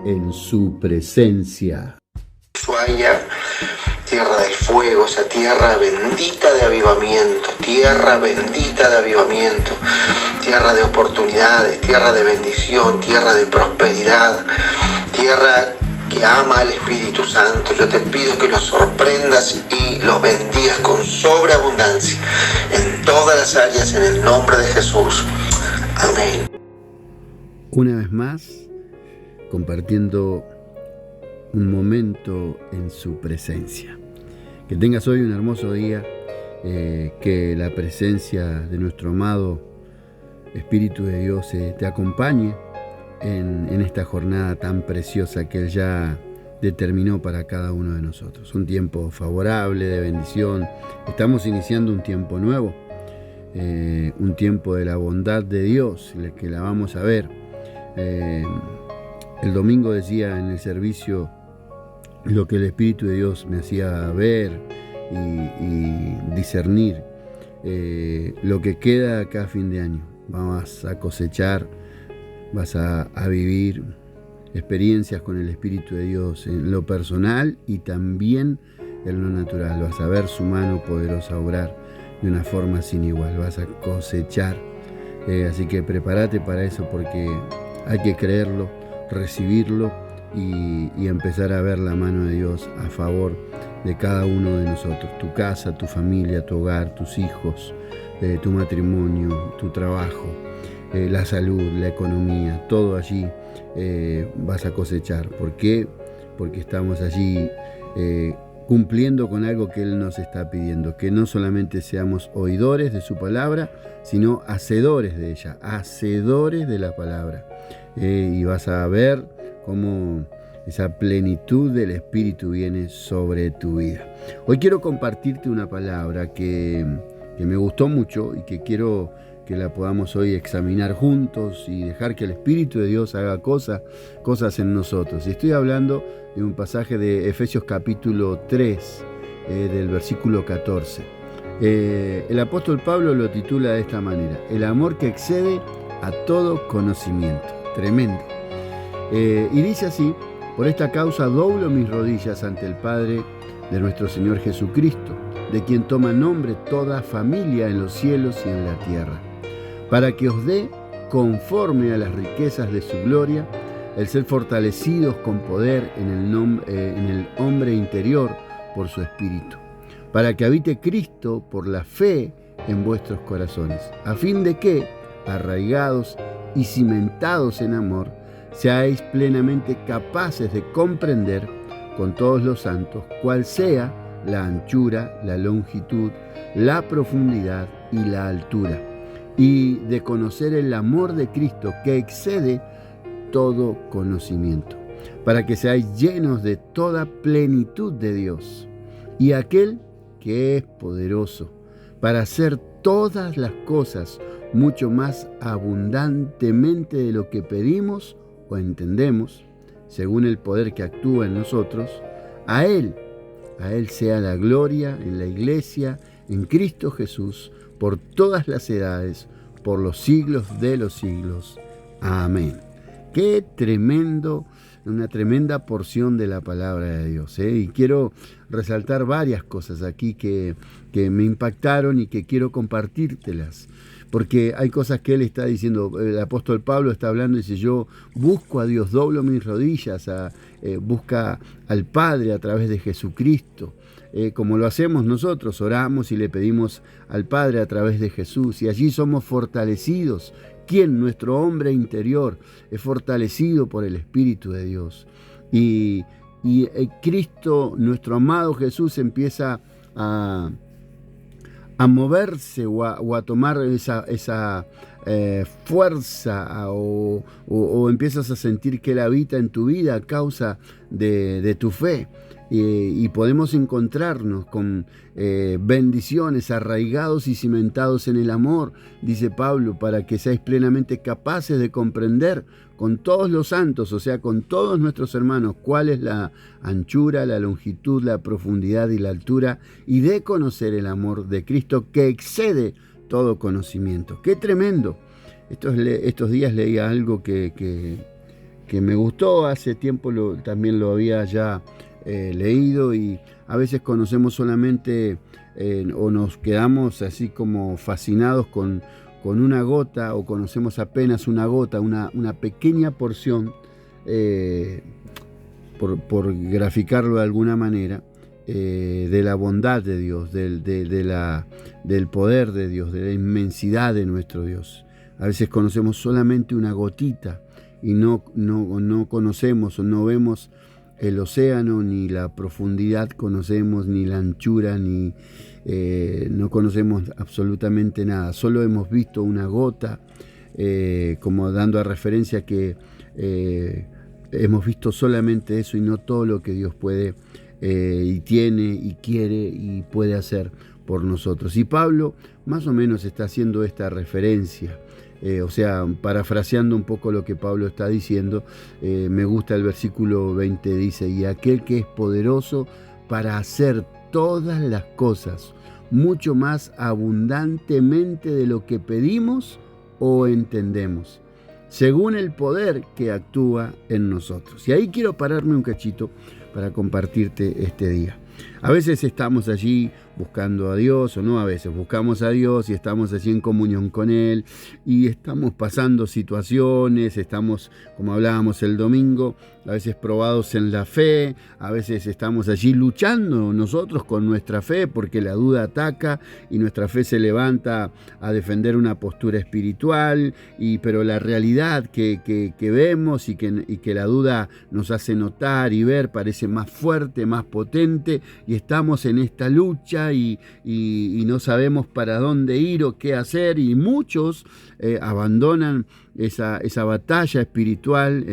en su presencia. Ushuaia, tierra del fuego, esa tierra bendita de avivamiento, tierra bendita de avivamiento, tierra de oportunidades, tierra de bendición, tierra de prosperidad, tierra que ama al Espíritu Santo. Yo te pido que los sorprendas y los bendigas con sobreabundancia en todas las áreas, en el nombre de Jesús. Amén. Una vez más, compartiendo un momento en su presencia. Que tengas hoy un hermoso día, que la presencia de nuestro amado Espíritu de Dios te acompañe en esta jornada tan preciosa que Él ya determinó para cada uno de nosotros. Un tiempo favorable, de bendición. Estamos iniciando un tiempo nuevo, un tiempo de la bondad de Dios, que la vamos a ver. El domingo decía en el servicio lo que el Espíritu de Dios me hacía ver y discernir. Lo que queda acá a fin de año, vas a cosechar, vas a vivir experiencias con el Espíritu de Dios en lo personal y también en lo natural. Vas a ver su mano poderosa obrar de una forma sin igual, vas a cosechar. Así que prepárate para eso, porque hay que creerlo, recibirlo y empezar a ver la mano de Dios a favor de cada uno de nosotros. Tu casa, tu familia, tu hogar, tus hijos, tu matrimonio, tu trabajo, la salud, la economía, todo allí vas a cosechar. ¿Por qué? Porque estamos allí cumpliendo con algo que Él nos está pidiendo, que no solamente seamos oidores de su palabra, sino hacedores de ella, hacedores de la palabra. Y vas a ver cómo esa plenitud del Espíritu viene sobre tu vida. Hoy quiero compartirte una palabra que me gustó mucho y que quiero que la podamos hoy examinar juntos y dejar que el Espíritu de Dios haga cosas en nosotros. Y estoy hablando de un pasaje de Efesios capítulo 3, del versículo 14. El apóstol Pablo lo titula de esta manera: el amor que excede a todo conocimiento. Tremendo. Y dice así: por esta causa doblo mis rodillas ante el Padre de nuestro Señor Jesucristo, de quien toma nombre toda familia en los cielos y en la tierra, para que os dé, conforme a las riquezas de su gloria, el ser fortalecidos con poder en el hombre interior por su Espíritu, para que habite Cristo por la fe en vuestros corazones, a fin de que, arraigados y cimentados en amor, seáis plenamente capaces de comprender con todos los santos cuál sea la anchura, la longitud, la profundidad y la altura, y de conocer el amor de Cristo que excede todo conocimiento, para que seáis llenos de toda plenitud de Dios. Y aquel que es poderoso para hacer todas las cosas mucho más abundantemente de lo que pedimos o entendemos, según el poder que actúa en nosotros, a Él sea la gloria en la Iglesia, en Cristo Jesús, por todas las edades, por los siglos de los siglos. Amén. Qué tremendo, una tremenda porción de la palabra de Dios, Y quiero resaltar varias cosas aquí que me impactaron y que quiero compartírtelas. Porque hay cosas que él está diciendo, el apóstol Pablo está hablando y dice: yo busco a Dios, doblo mis rodillas, busca al Padre a través de Jesucristo. Como lo hacemos nosotros, oramos y le pedimos al Padre a través de Jesús, y allí somos fortalecidos. ¿Quién? Nuestro hombre interior es fortalecido por el Espíritu de Dios. Y Cristo, nuestro amado Jesús, empieza a moverse o a tomar esa fuerza, o empiezas a sentir que Él habita en tu vida a causa de tu fe. Y podemos encontrarnos con bendiciones, arraigados y cimentados en el amor, dice Pablo, para que seáis plenamente capaces de comprender con todos los santos, o sea, con todos nuestros hermanos, cuál es la anchura, la longitud, la profundidad y la altura, y de conocer el amor de Cristo que excede todo conocimiento. ¡Qué tremendo! Estos días leía algo que que me gustó. Hace tiempo también lo había ya leído, y a veces conocemos solamente o nos quedamos así como fascinados con una gota, o conocemos apenas una gota, una pequeña porción, por graficarlo de alguna manera, de la bondad de Dios, del poder de Dios, de la inmensidad de nuestro Dios. A veces conocemos solamente una gotita y no conocemos o no vemos el océano, ni la profundidad conocemos, ni la anchura, ni no conocemos absolutamente nada. Solo hemos visto una gota, como dando a referencia que hemos visto solamente eso y no todo lo que Dios puede y tiene y quiere y puede hacer por nosotros. Y Pablo más o menos está haciendo esta referencia. O sea, parafraseando un poco lo que Pablo está diciendo, me gusta el versículo 20, dice: y aquel que es poderoso para hacer todas las cosas mucho más abundantemente de lo que pedimos o entendemos, según el poder que actúa en nosotros. Y ahí quiero pararme un cachito para compartirte este día. A veces estamos allí buscando a Dios, o no a veces, buscamos a Dios y estamos allí en comunión con Él, y estamos pasando situaciones, estamos, como hablábamos el domingo, a veces probados en la fe, a veces estamos allí luchando nosotros con nuestra fe, porque la duda ataca y nuestra fe se levanta a defender una postura espiritual, pero la realidad que vemos y que la duda nos hace notar y ver parece más fuerte, más potente, y estamos en esta lucha y no sabemos para dónde ir o qué hacer, y muchos abandonan esa batalla espiritual,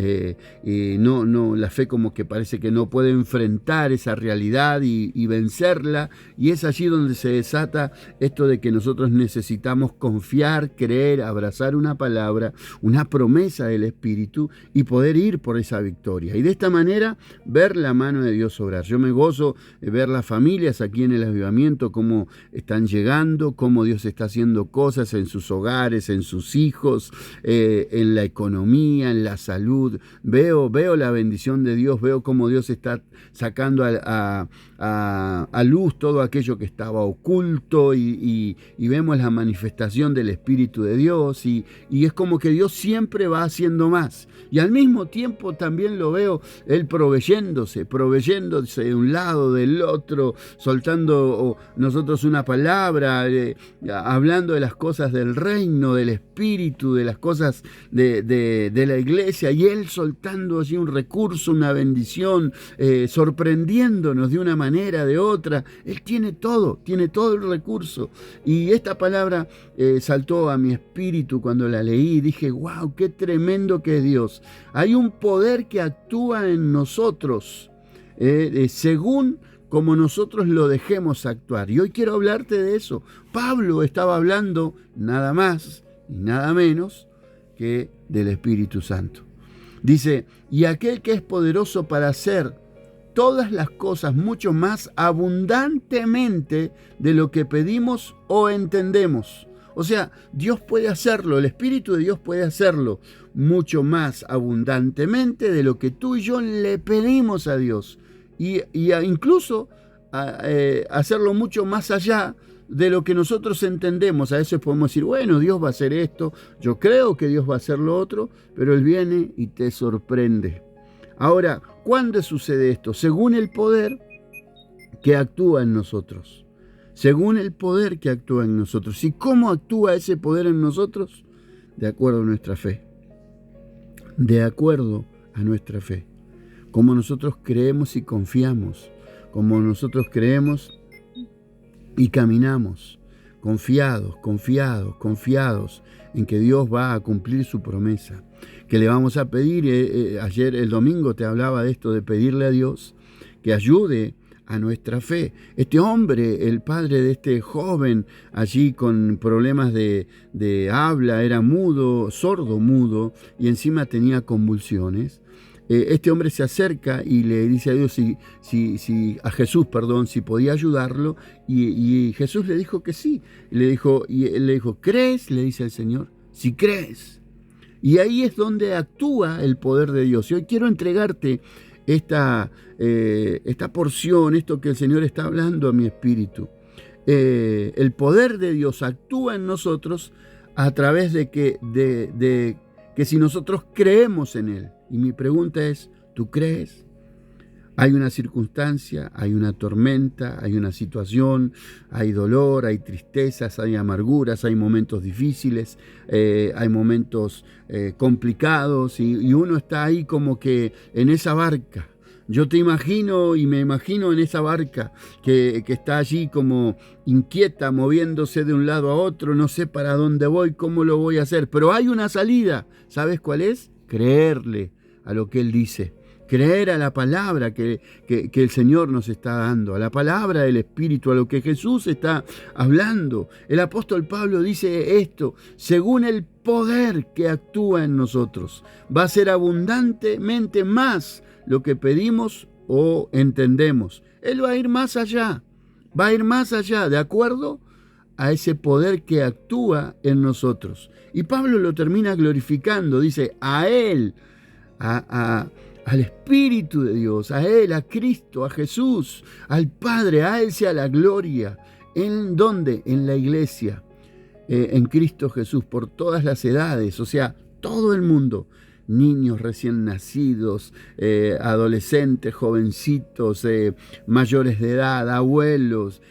la fe como que parece que no puede enfrentar esa realidad y vencerla, y es allí donde se desata esto de que nosotros necesitamos confiar, creer, abrazar una palabra, una promesa del Espíritu, y poder ir por esa victoria, y de esta manera ver la mano de Dios obrar. Yo me gozo de ver las familias aquí en el avivamiento, cómo están llegando, cómo Dios está haciendo cosas en sus hogares, en sus hijos, en la economía, en la salud. Veo la bendición de Dios, veo cómo Dios está sacando a luz todo aquello que estaba oculto, y vemos la manifestación del Espíritu de Dios, y es como que Dios siempre va haciendo más, y al mismo tiempo también lo veo Él proveyéndose de un lado, del otro, soltando nosotros una palabra, hablando de las cosas del reino, del Espíritu, de las cosas de la iglesia, y Él soltando allí un recurso, una bendición, sorprendiéndonos de una manera, de otra. Él tiene todo el recurso, y esta palabra saltó a mi espíritu cuando la leí, y dije: wow, qué tremendo que es Dios. Hay un poder que actúa en nosotros, según como nosotros lo dejemos actuar. Y hoy quiero hablarte de eso. Pablo estaba hablando nada más y nada menos que del Espíritu Santo. Dice: y aquel que es poderoso para hacer todas las cosas mucho más abundantemente de lo que pedimos o entendemos. O sea, Dios puede hacerlo, el Espíritu de Dios puede hacerlo mucho más abundantemente de lo que tú y yo le pedimos a Dios. Y incluso hacerlo mucho más allá de lo que nosotros entendemos. A veces podemos decir: bueno, Dios va a hacer esto, yo creo que Dios va a hacer lo otro, pero Él viene y te sorprende. Ahora, ¿cuándo sucede esto? Según el poder que actúa en nosotros. Según el poder que actúa en nosotros. ¿Y cómo actúa ese poder en nosotros? De acuerdo a nuestra fe. De acuerdo a nuestra fe. Como nosotros creemos y confiamos. Como nosotros creemos y caminamos. Confiados en que Dios va a cumplir su promesa. Que le vamos a pedir, ayer el domingo te hablaba de esto, de pedirle a Dios que ayude a nuestra fe. Este hombre, el padre de este joven, allí con problemas de habla, era mudo, sordo mudo, y encima tenía convulsiones. Este hombre se acerca y le dice a Dios a Jesús, si podía ayudarlo, y Jesús le dijo que sí. Y él le dijo: ¿crees? Le dice el Señor. Si crees, Y ahí es donde actúa el poder de Dios. Y hoy quiero entregarte esta porción, esto que el Señor está hablando a mi espíritu. El poder de Dios actúa en nosotros a través de que si nosotros creemos en Él. Y mi pregunta es, ¿tú crees? Hay una circunstancia, hay una tormenta, hay una situación, hay dolor, hay tristezas, hay amarguras, hay momentos difíciles, hay momentos complicados y uno está ahí como que en esa barca. Yo te imagino y me imagino en esa barca que está allí como inquieta, moviéndose de un lado a otro, no sé para dónde voy, cómo lo voy a hacer, pero hay una salida. ¿Sabes cuál es? Creerle a lo que Él dice. Creer a la palabra que el Señor nos está dando, a la palabra del Espíritu, a lo que Jesús está hablando. El apóstol Pablo dice esto: según el poder que actúa en nosotros, va a ser abundantemente más lo que pedimos o entendemos. Él va a ir más allá, de acuerdo a ese poder que actúa en nosotros. Y Pablo lo termina glorificando, dice, a Él, al Espíritu de Dios, a Él, a Cristo, a Jesús, al Padre, a Él sea la gloria. ¿En dónde? En la iglesia, en Cristo Jesús, por todas las edades, o sea, todo el mundo. Niños recién nacidos, adolescentes, jovencitos, mayores de edad, abuelos,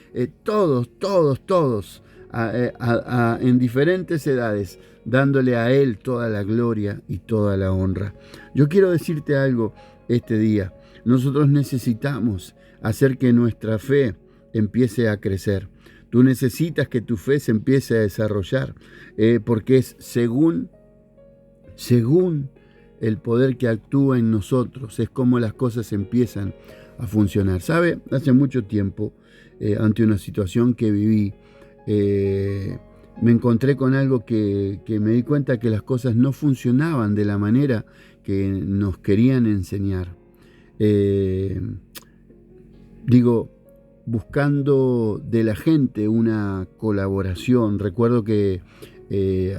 todos, en diferentes edades, dándole a Él toda la gloria y toda la honra. Yo quiero decirte algo este día. Nosotros necesitamos hacer que nuestra fe empiece a crecer. Tú necesitas que tu fe se empiece a desarrollar, porque es según el poder que actúa en nosotros, es como las cosas empiezan a funcionar. ¿Sabe? Hace mucho tiempo, ante una situación que viví, me encontré con algo que me di cuenta que las cosas no funcionaban de la manera que nos querían enseñar. Buscando de la gente una colaboración. Recuerdo que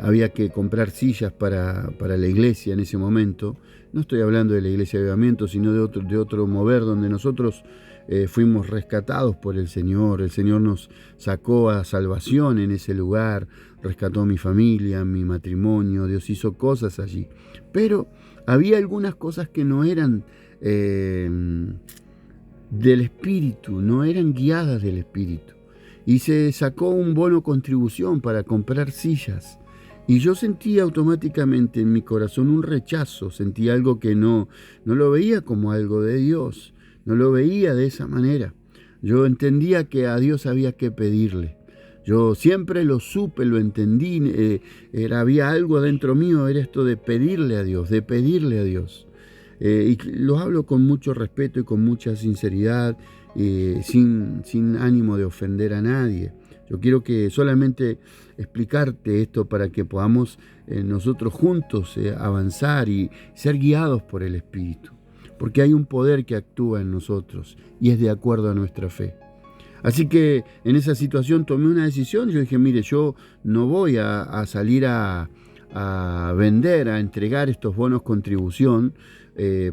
había que comprar sillas para la iglesia en ese momento. No estoy hablando de la iglesia de Avivamiento, sino de otro mover donde nosotros fuimos rescatados por el Señor. El Señor nos sacó a salvación en ese lugar, rescató a mi familia, mi matrimonio. Dios hizo cosas allí. Pero había algunas cosas que no eran del Espíritu, no eran guiadas del Espíritu. Y se sacó un bono contribución para comprar sillas. Y yo sentí automáticamente en mi corazón un rechazo, sentí algo que no lo veía como algo de Dios, no lo veía de esa manera. Yo entendía que a Dios había que pedirle. Yo siempre lo supe, lo entendí, había algo dentro mío, era esto de pedirle a Dios, y lo hablo con mucho respeto y con mucha sinceridad, sin ánimo de ofender a nadie. Yo quiero que solamente explicarte esto para que podamos nosotros juntos avanzar y ser guiados por el Espíritu, porque hay un poder que actúa en nosotros y es de acuerdo a nuestra fe. Así que en esa situación tomé una decisión. Yo dije, mire, yo no voy a salir a vender, a entregar estos bonos contribución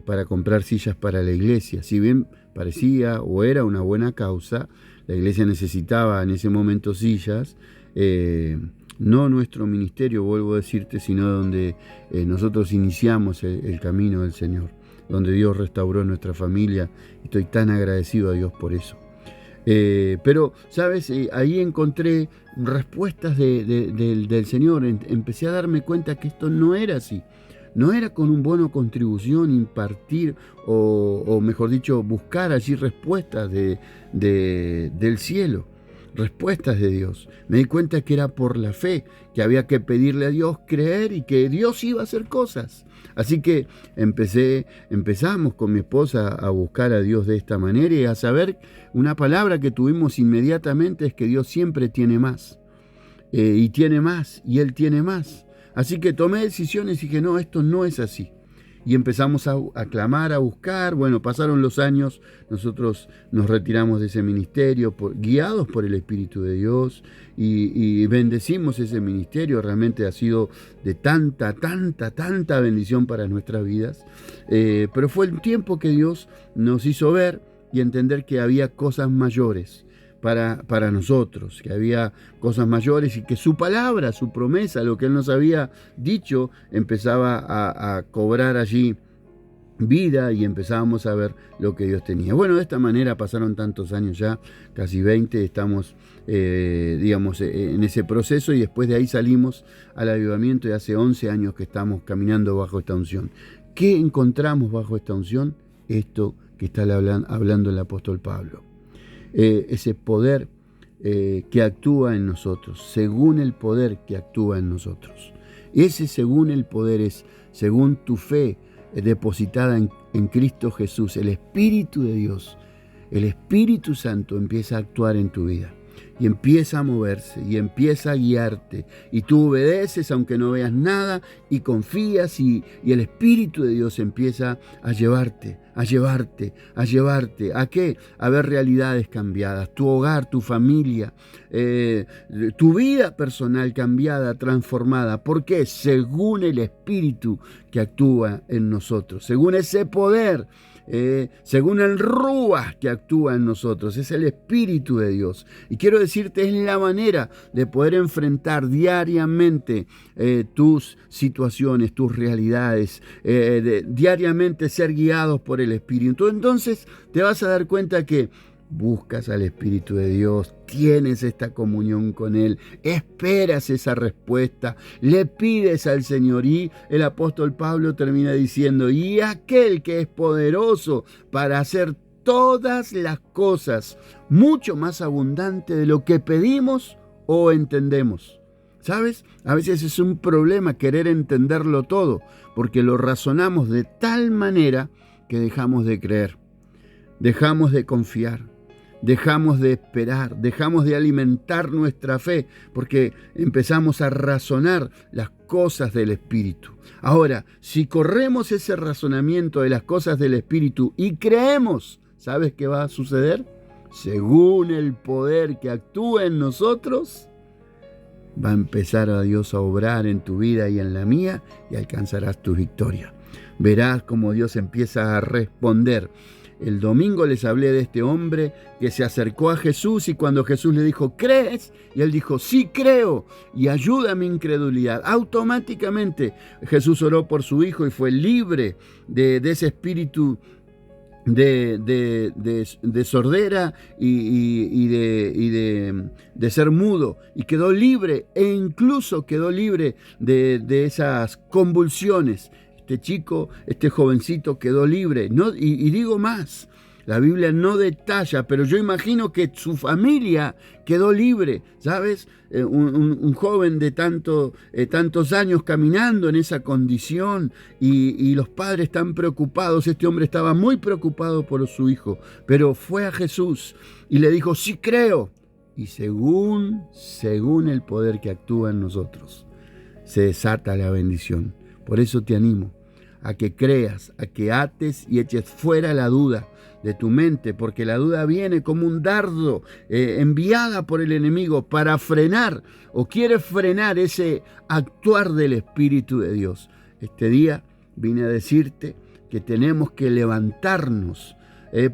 para comprar sillas para la iglesia. Si bien parecía o era una buena causa, la iglesia necesitaba en ese momento sillas, no nuestro ministerio, vuelvo a decirte, sino donde nosotros iniciamos el camino del Señor, donde Dios restauró nuestra familia. Estoy tan agradecido a Dios por eso. Pero, ¿sabes? Ahí encontré respuestas del Señor. Empecé a darme cuenta que esto no era así. No era con un bono contribución impartir o mejor dicho, buscar allí respuestas del cielo, respuestas de Dios. Me di cuenta que era por la fe, que había que pedirle a Dios, creer y que Dios iba a hacer cosas. Así que empezamos con mi esposa a buscar a Dios de esta manera y a saber una palabra que tuvimos inmediatamente es que Dios siempre tiene más. Y tiene más, y Él tiene más. Así que tomé decisiones y dije, no, esto no es así. y empezamos a clamar, a buscar. Bueno, pasaron los años, nosotros nos retiramos de ese ministerio guiados por el Espíritu de Dios y bendecimos ese ministerio. Realmente ha sido de tanta bendición para nuestras vidas. Pero fue el tiempo que Dios nos hizo ver y entender que había cosas mayores para nosotros, que había cosas mayores y que su palabra, su promesa, lo que Él nos había dicho, empezaba a cobrar allí vida y empezábamos a ver lo que Dios tenía. Bueno, de esta manera pasaron tantos años ya, casi 20, estamos en ese proceso, y después de ahí salimos al avivamiento y hace 11 años que estamos caminando bajo esta unción. ¿Qué encontramos bajo esta unción? Esto que está hablando el apóstol Pablo. Ese poder que actúa en nosotros, según el poder que actúa en nosotros. Ese según el poder es según tu fe depositada en Cristo Jesús. El Espíritu de Dios, el Espíritu Santo empieza a actuar en tu vida y empieza a moverse y empieza a guiarte, y tú obedeces aunque no veas nada y confías, y el Espíritu de Dios empieza a llevarte. ¿A qué? A ver realidades cambiadas, tu hogar, tu familia, tu vida personal cambiada, transformada. ¿Por qué? Según el Espíritu que actúa en nosotros, según ese poder, según el Ruach que actúa en nosotros. Es el Espíritu de Dios. Y quiero decirte, es la manera de poder enfrentar diariamente tus situaciones, tus realidades, diariamente ser guiados por el Espíritu. Entonces te vas a dar cuenta que buscas al Espíritu de Dios, tienes esta comunión con Él, esperas esa respuesta, le pides al Señor, y el apóstol Pablo termina diciendo: y aquel que es poderoso para hacer todas las cosas mucho más abundante de lo que pedimos o entendemos. ¿Sabes? A veces es un problema querer entenderlo todo, porque lo razonamos de tal manera que dejamos de creer, dejamos de confiar, dejamos de esperar, dejamos de alimentar nuestra fe, porque empezamos a razonar las cosas del Espíritu. Ahora, si corremos ese razonamiento de las cosas del Espíritu y creemos, ¿sabes qué va a suceder? Según el poder que actúa en nosotros, va a empezar a Dios a obrar en tu vida y en la mía, y alcanzarás tu victoria. Verás cómo Dios empieza a responder. El domingo les hablé de este hombre que se acercó a Jesús, y cuando Jesús le dijo: ¿crees? Y él dijo: sí creo, y ayuda a mi incredulidad. Automáticamente Jesús oró por su hijo y fue libre de ese espíritu de sordera y de ser mudo, y quedó libre, e incluso quedó libre de esas convulsiones. Este chico, este jovencito quedó libre. Y digo más, la Biblia no detalla, pero yo imagino que su familia quedó libre, ¿sabes? Un joven de tantos años caminando en esa condición, y los padres están preocupados. Este hombre estaba muy preocupado por su hijo, pero fue a Jesús y le dijo: sí creo. Y según el poder que actúa en nosotros, se desata la bendición. Por eso te animo a que creas, a que ates y eches fuera la duda de tu mente, porque la duda viene como un dardo enviada por el enemigo para frenar, o quiere frenar ese actuar del Espíritu de Dios. Este día vine a decirte que tenemos que levantarnos,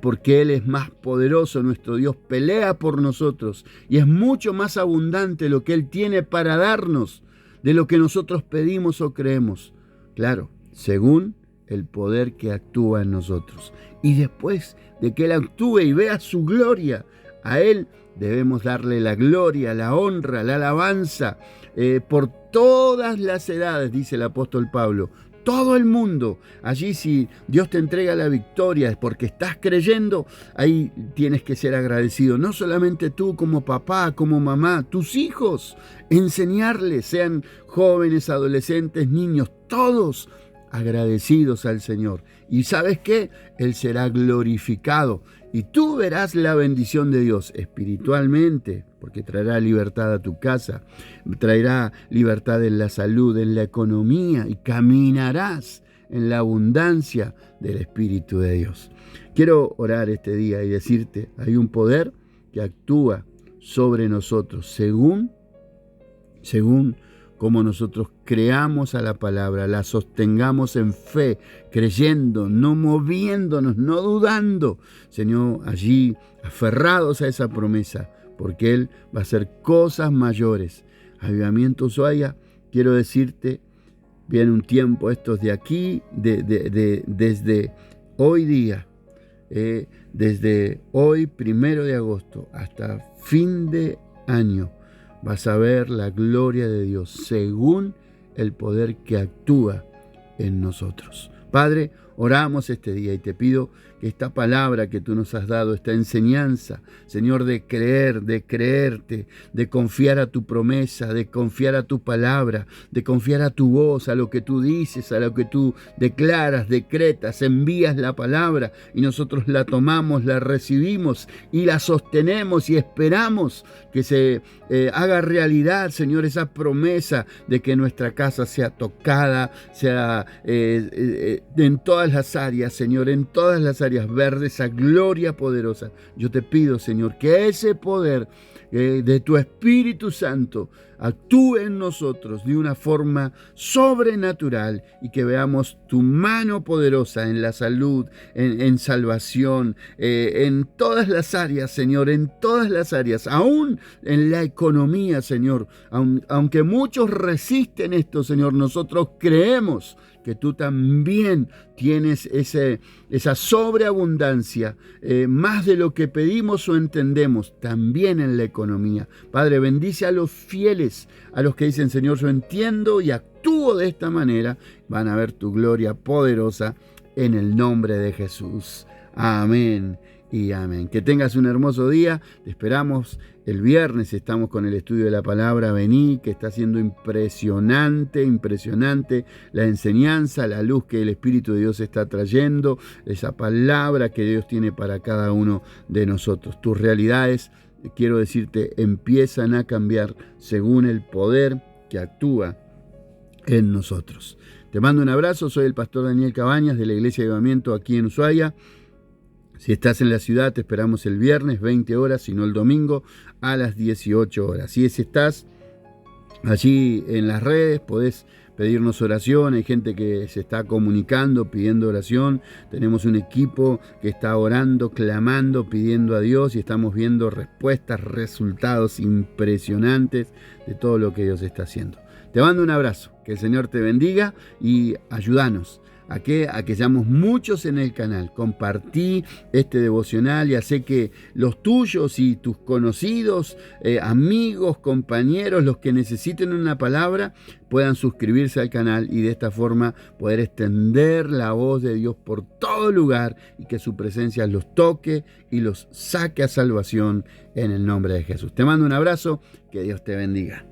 porque Él es más poderoso. Nuestro Dios pelea por nosotros, y es mucho más abundante lo que Él tiene para darnos de lo que nosotros pedimos o creemos. Claro, según el poder que actúa en nosotros. Y después de que Él actúe y vea su gloria, a Él debemos darle la gloria, la honra, la alabanza, por todas las edades, dice el apóstol Pablo. Todo el mundo. Allí, si Dios te entrega la victoria es porque estás creyendo. Ahí tienes que ser agradecido. No solamente tú como papá, como mamá, tus hijos. Enseñarles, sean jóvenes, adolescentes, niños, todos agradecidos al Señor. ¿Y sabes qué? Él será glorificado, y tú verás la bendición de Dios espiritualmente, porque traerá libertad a tu casa, traerá libertad en la salud, en la economía, y caminarás en la abundancia del Espíritu de Dios. Quiero orar este día y decirte, hay un poder que actúa sobre nosotros según como nosotros creamos a la palabra, la sostengamos en fe, creyendo, no moviéndonos, no dudando, Señor, allí aferrados a esa promesa, porque Él va a hacer cosas mayores. Avivamiento Ushuaia, quiero decirte, viene un tiempo estos de aquí, desde hoy día, desde hoy 1 de agosto hasta fin de año, vas a ver la gloria de Dios según el poder que actúa en nosotros. Padre, oramos este día y te pido que esta palabra que tú nos has dado, esta enseñanza, Señor, de creer, de creerte, de confiar a tu promesa, de confiar a tu palabra, de confiar a tu voz, a lo que tú dices, a lo que tú declaras, decretas, envías la palabra y nosotros la tomamos, la recibimos y la sostenemos y esperamos que se haga realidad, Señor, esa promesa de que nuestra casa sea tocada, sea en todas las áreas, Señor, en todas las áreas verdes, esa gloria poderosa. Yo te pido, Señor, que ese poder de tu Espíritu Santo actúe en nosotros de una forma sobrenatural y que veamos tu mano poderosa en la salud, en salvación, en todas las áreas, Señor, en todas las áreas, aún en la economía, Señor. Aunque muchos resisten esto, Señor, nosotros creemos que tú también tienes esa sobreabundancia, más de lo que pedimos o entendemos, también en la economía. Padre, bendice a los fieles, a los que dicen, Señor, yo entiendo y actúo de esta manera. Van a ver tu gloria poderosa en el nombre de Jesús. Amén y amén. Que tengas un hermoso día. Te esperamos el viernes. Estamos con el estudio de la palabra. Vení, que está siendo impresionante la enseñanza, la luz que el Espíritu de Dios está trayendo, esa palabra que Dios tiene para cada uno de nosotros. Tus realidades, quiero decirte, empiezan a cambiar según el poder que actúa en nosotros. Te mando un abrazo. Soy el pastor Daniel Cabañas de la Iglesia de Avivamiento aquí en Ushuaia. Si estás en la ciudad, te esperamos el viernes, 20 horas, si no el domingo, a las 18 horas. Si estás allí en las redes, podés pedirnos oración. Hay gente que se está comunicando, pidiendo oración. Tenemos un equipo que está orando, clamando, pidiendo a Dios y estamos viendo respuestas, resultados impresionantes de todo lo que Dios está haciendo. Te mando un abrazo, que el Señor te bendiga y ayúdanos a que seamos muchos en el canal. Compartí este devocional y hace que los tuyos y tus conocidos, amigos, compañeros, los que necesiten una palabra, puedan suscribirse al canal y de esta forma poder extender la voz de Dios por todo lugar y que su presencia los toque y los saque a salvación en el nombre de Jesús. Te mando un abrazo, que Dios te bendiga.